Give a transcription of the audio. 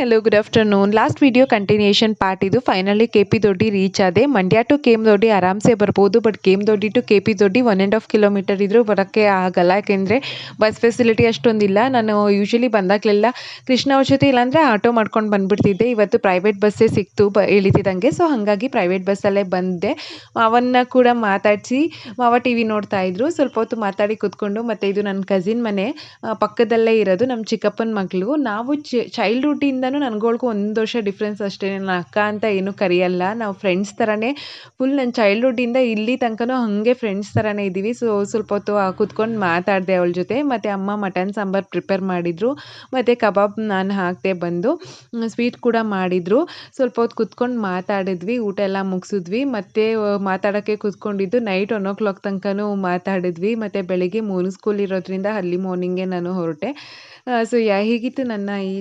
Hello good afternoon. Last video continuation part ಇದು. Finally KP. Doddi reach ಆದೆ. Mandya to KM. Doddi ಆರಾಮ್ಸೆ ಬರ್ಬೋದು. But KM. Doddi to KP. Doddi 1.5 kilometre ಇದ್ರೂ ಬರೋಕ್ಕೆ ಆಗಲ್ಲ. ಯಾಕೆಂದರೆ ಬಸ್ ಫೆಸಿಲಿಟಿ ಅಷ್ಟೊಂದಿಲ್ಲ. ನಾನು ಯೂಶ್ವಲಿ ಬಂದಾಗಲೆಲ್ಲ ಕೃಷ್ಣ ಅವ್ರ ಜೊತೆ ಇಲ್ಲಾಂದರೆ ಆಟೋ ಮಾಡ್ಕೊಂಡು ಬಂದುಬಿಡ್ತಿದ್ದೆ. ಇವತ್ತು ಪ್ರೈವೇಟ್ ಬಸ್ಸೇ ಸಿಕ್ತು ಇಳಿತಿದ್ದಂಗೆ. ಸೊ ಹಾಗಾಗಿ ಪ್ರೈವೇಟ್ ಬಸ್ಸಲ್ಲೇ ಬಂದೆ. ಮಾವನ್ನ ಕೂಡ ಮಾತಾಡಿಸಿ ಮಾವ ಟಿ ವಿ ನೋಡ್ತಾ ಇದ್ರು. ಸ್ವಲ್ಪ ಹೊತ್ತು ಮಾತಾಡಿ ಕೂತ್ಕೊಂಡು, ಮತ್ತು ಇದು ನನ್ನ ಕಸಿನ್ ಮನೆ ಪಕ್ಕದಲ್ಲೇ ಇರೋದು, ನಮ್ಮ ಚಿಕ್ಕಪ್ಪನ ಮಗಳು. ನಾವು ಚೈಲ್ಡ್ಹುಡ್ಡಿಂದನೂ ನನಗೊಳ್ಗೂ 1 ವರ್ಷ ಡಿಫ್ರೆನ್ಸ್ ಅಷ್ಟೇ. ನನ್ನ ಅಕ್ಕ ಅಂತ ಏನೂ ಕರೆಯಲ್ಲ. ನಾವು ಫ್ರೆಂಡ್ಸ್ ಥರನೇ ಫುಲ್ ನನ್ನ ಚೈಲ್ಡ್ಹುಡ್ಡಿಂದ ಇಲ್ಲಿ ತನಕನೂ ಹಾಗೆ ಫ್ರೆಂಡ್ಸ್ ಥರನೇ ಇದ್ದೀವಿ. ಸೊ ಸ್ವಲ್ಪ ಹೊತ್ತು ಕೂತ್ಕೊಂಡು ಮಾತಾಡಿದೆ ಅವಳ ಜೊತೆ. ಮತ್ತು ಅಮ್ಮ ಮಟನ್ ಸಾಂಬಾರು ಪ್ರಿಪೇರ್ ಮಾಡಿದರು, ಮತ್ತು ಕಬಾಬ್ ನಾನು ಹಾಕಿದೆ ಬಂದು, ಸ್ವೀಟ್ ಕೂಡ ಮಾಡಿದರು. ಸ್ವಲ್ಪ ಹೊತ್ತು ಕೂತ್ಕೊಂಡು ಮಾತಾಡಿದ್ವಿ, ಊಟ ಎಲ್ಲ ಮುಗಿಸಿದ್ವಿ. ಮತ್ತು ಮಾತಾಡೋಕ್ಕೆ ಕೂತ್ಕೊಂಡಿದ್ದು ನೈಟ್ 1 ತನಕನೂ ಮಾತಾಡಿದ್ವಿ. ಮತ್ತು ಬೆಳಿಗ್ಗೆ ಮೂರು ಸ್ಕೂಲ್ ಇರೋದ್ರಿಂದ ಅರ್ಲಿ ಮಾರ್ನಿಂಗೇ ನಾನು ಹೊರಟೆ. ಸೊ ಹೀಗಿತ್ತು ನನ್ನ ಈ